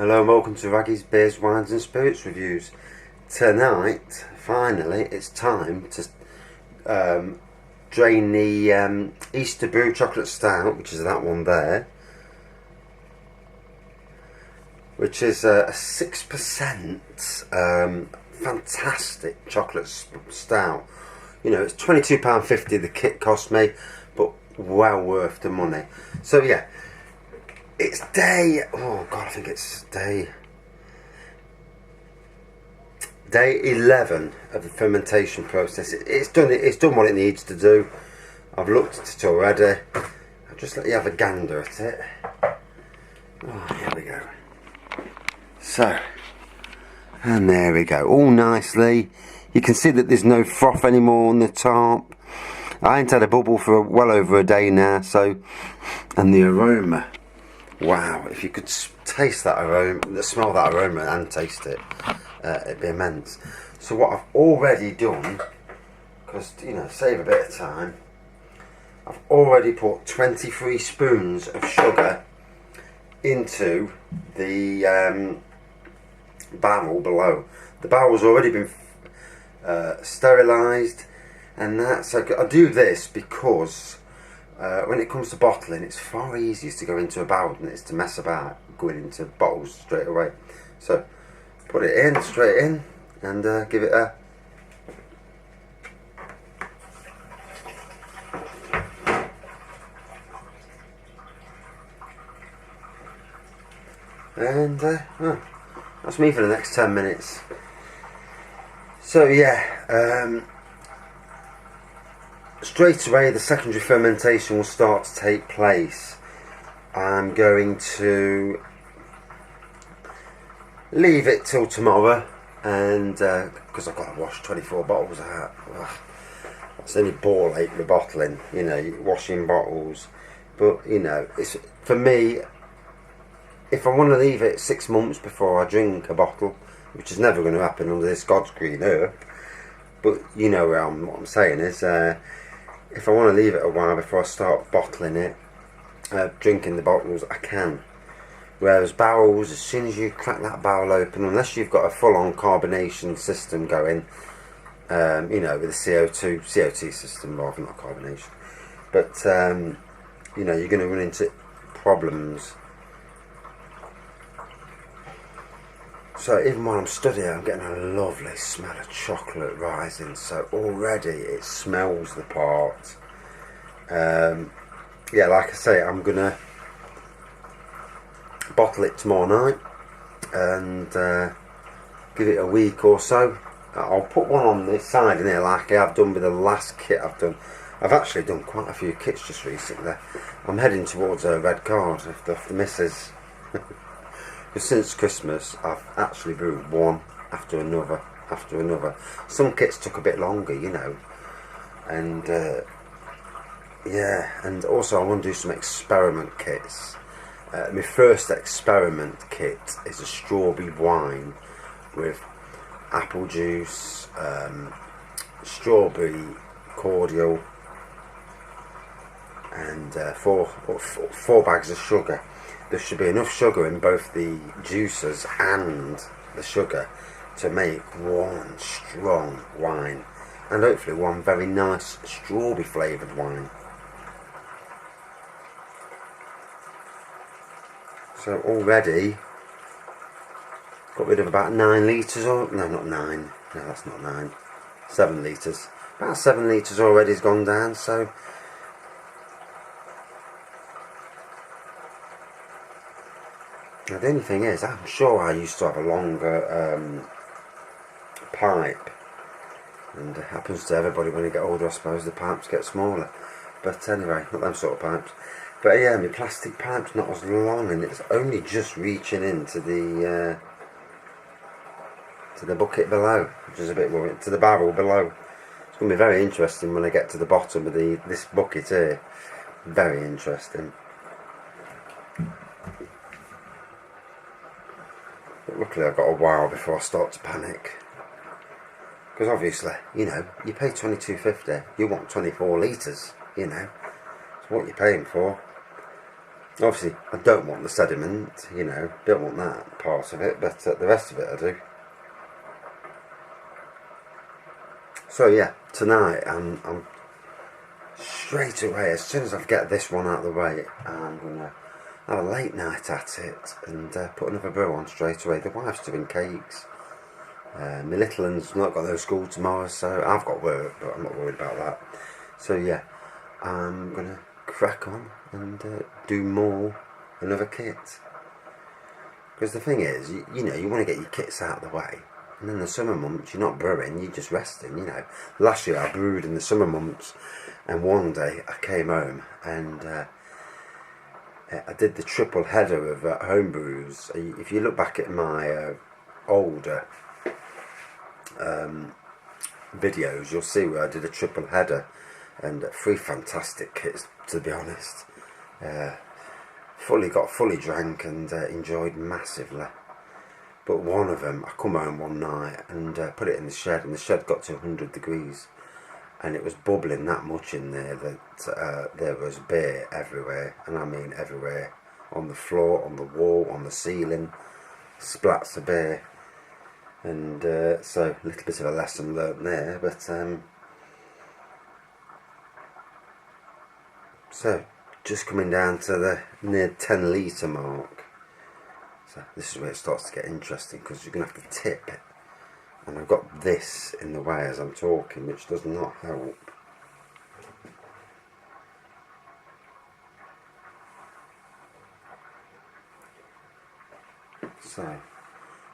Hello and welcome to Raggy's Beers, Wines and Spirits Reviews. Tonight, finally, it's time to drain the Easter Brew Chocolate Stout, which is that one there, which is a 6% fantastic chocolate stout. You know, it's £22.50 the kit cost me, but well worth the money. So yeah, it's day 11 of the fermentation process. It's done what it needs to do. I've looked at it already. I'll just let you have a gander at it. Oh, here we go. So, and there we go, all nicely. You can see that there's no froth anymore on the top. I ain't had a bubble for well over a day now. So, and the aroma, wow, if you could taste that aroma, smell that aroma and taste it, it'd be immense. So what I've already done, because, you know, save a bit of time, I've already put 23 spoons of sugar into the barrel below. The barrel's already been sterilised, and that's okay. I do this because when it comes to bottling, it's far easier to go into a barrel than it is to mess about going into bottles straight away. So put it in, straight in, and give it a that's me for the next 10 minutes. So yeah, straight away the secondary fermentation will start to take place. I'm going to leave it till tomorrow, and because I've got to wash 24 bottles out. Ugh, that's only ball ache with bottling, you know, washing bottles. But you know, it's for me, if I want to leave it 6 months before I drink a bottle, which is never going to happen under this God's green earth, but you know what I'm saying is, if I want to leave it a while before I start bottling it, drinking the bottles, I can. Whereas barrels, as soon as you crack that barrel open, unless you've got a full-on carbonation system going, you know, with a COT system rather than carbonation, but you know, you're going to run into problems. So even while I'm studying, I'm getting a lovely smell of chocolate rising. So already it smells the part. Yeah, like I say, I'm gonna bottle it tomorrow night and give it a week or so. I'll put one on this side in here like I have done with the last kit I've done. I've actually done quite a few kits just recently. I'm heading towards a red card of the missus. Because since Christmas I've actually brewed one after another after another. Some kits took a bit longer, you know, and yeah, and also I want to do some experiment kits. My first experiment kit is a strawberry wine with apple juice, strawberry cordial, and four bags of sugar. There should be enough sugar in both the juices and the sugar to make one strong wine, and hopefully one very nice strawberry flavoured wine. So already got rid of about 9 litres, or no, not 9, no, that's not 9, 7 litres. About 7 litres already has gone down. So now, the only thing is, I'm sure I used to have a longer pipe, and it happens to everybody when you get older. I suppose the pipes get smaller, but anyway, not them sort of pipes. But yeah, my plastic pipe's not as long, and it's only just reaching into the bucket below, which is a bit worrying, to the barrel below. It's going to be very interesting when I get to the bottom of this bucket here. Very interesting. But luckily I've got a while before I start to panic, because obviously, you know, you pay £22.50, you want 24 litres, you know, it's what you're paying for. Obviously, I don't want the sediment, you know, don't want that part of it, but the rest of it I do. So yeah, tonight I'm straight away, as soon as I get this one out of the way, I'm going to have a late night at it and put another brew on straight away. The wife's doing cakes. My little one's not got no school tomorrow, so I've got work, but I'm not worried about that. So yeah, I'm going to crack on and do more, another kit. Because the thing is, you know, you want to get your kits out of the way. And in the summer months, you're not brewing, you're just resting, you know. Last year I brewed in the summer months, and one day I came home and I did the triple header of home brews. If you look back at my older videos, you'll see where I did a triple header, and 3 fantastic kits, to be honest. Got fully drank and enjoyed massively. But one of them, I come home one night and put it in the shed, and the shed got to 100 degrees, and it was bubbling that much in there that there was beer everywhere, and I mean everywhere, on the floor, on the wall, on the ceiling, splats of beer. And so a little bit of a lesson learnt there, but so just coming down to the near 10 litre mark. So this is where it starts to get interesting, because you're going to have to tip it, and I've got this in the way as I'm talking, which does not help. So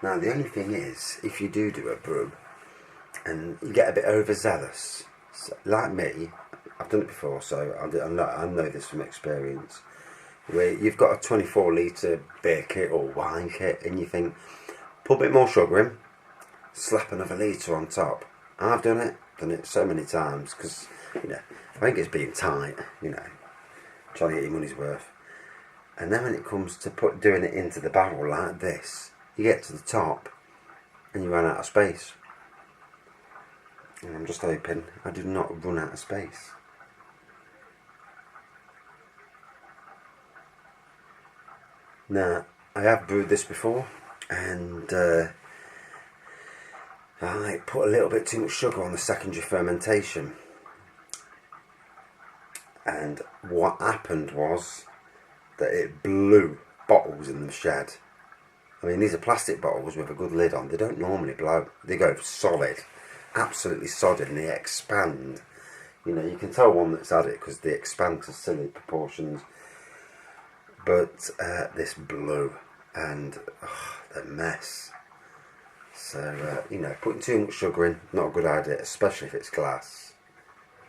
now the only thing is, if you do a brew and you get a bit overzealous, so, like me, I've done it before, so I know this from experience, where you've got a 24 litre beer kit or wine kit, and you think, put a bit more sugar in, slap another litre on top. I've done it so many times, because, you know, I think it's being tight, you know, trying to get your money's worth. And then when it comes to doing it into the barrel like this, you get to the top and you run out of space. And I'm just hoping I do not run out of space. Now, I have brewed this before, and I put a little bit too much sugar on the secondary fermentation. And what happened was that it blew bottles in the shed. I mean, these are plastic bottles with a good lid on. They don't normally blow. They go solid, absolutely solid, and they expand. You know, you can tell one that's had it because they expand to silly proportions. But this blew, and the mess. So, you know, putting too much sugar in, not a good idea, especially if it's glass.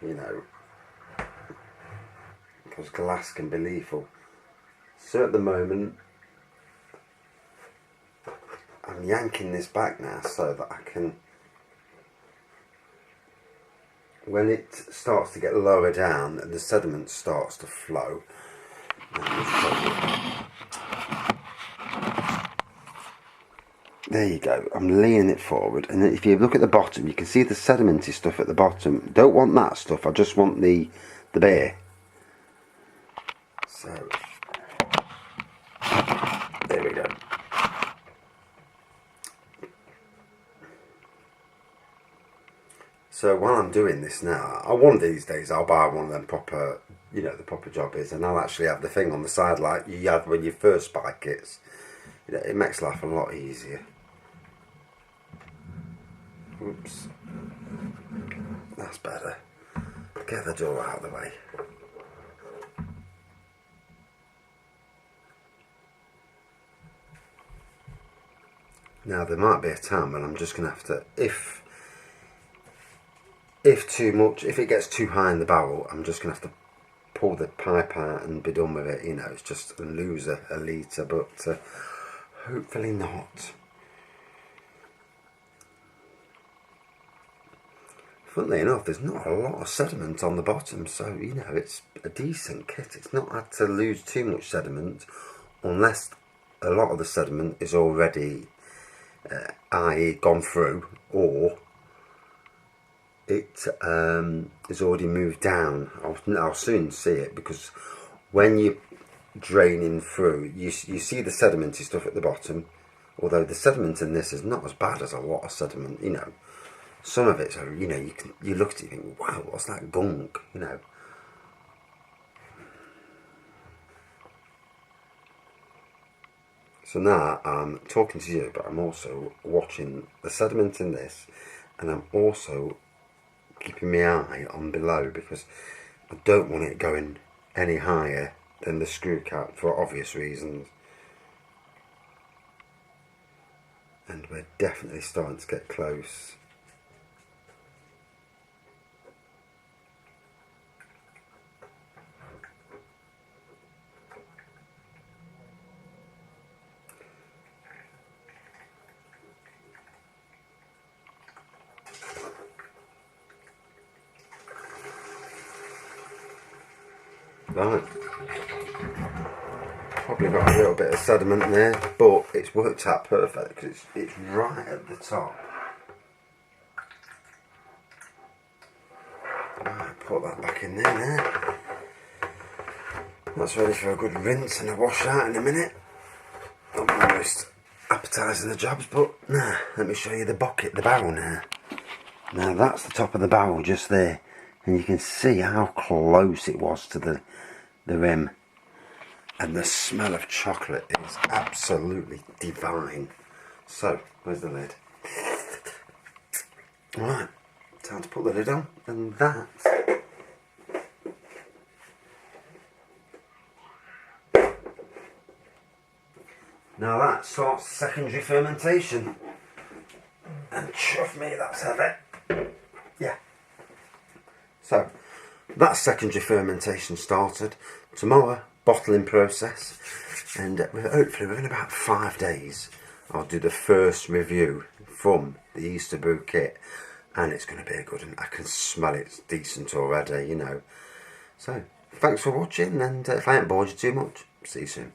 You know, because glass can be lethal. So at the moment, I'm yanking this back now so that I can, when it starts to get lower down and the sediment starts to flow, there you go, I'm leaning it forward, and if you look at the bottom, you can see the sedimenty stuff at the bottom. Don't want that stuff, I just want the beer. So, there we go. So while I'm doing this now, one of these days I'll buy one of them proper, you know, the proper jobbies, and I'll actually have the thing on the side like you had when you first buy kits. You know, it makes life a lot easier. Oops. That's better. Get the door out of the way. Now there might be a time when I'm just going to have to, if it gets too high in the barrel, I'm just going to have to pull the pipe out and be done with it. You know, it's just lose a litre, but hopefully not. Funnily enough, there's not a lot of sediment on the bottom, so, you know, it's a decent kit. It's not had to lose too much sediment, unless a lot of the sediment is already, i.e. gone through, or it is already moved down. I'll soon see it, because when you draining through. You see the sedimenty stuff at the bottom, although the sediment in this is not as bad as a lot of sediment, you know. Some of it's, you know, you look at it and think, wow, what's that gunk, you know. So now I'm talking to you, but I'm also watching the sediment in this, and I'm also keeping my eye on below, because I don't want it going any higher than the screw cap for obvious reasons. And we're definitely starting to get close. Right, probably got a little bit of sediment there, but it's worked out perfect because it's right at the top. Right, put that back in there now. That's ready for a good rinse and a wash out in a minute. Not the most appetising of jobs, but nah, let me show you the bucket, the barrel now. Now that's the top of the barrel just there, and you can see how close it was to the rim, and the smell of chocolate is absolutely divine. So where's the lid? Right, time to put the lid on, and that now that starts secondary fermentation. And chuff me, that's heavy. Yeah. So that's secondary fermentation started. Tomorrow, bottling process, and hopefully within about 5 days I'll do the first review from the Easter Brew kit, and it's going to be a good one. I can smell it's decent already, you know. So thanks for watching, and if I haven't bored you too much, see you soon.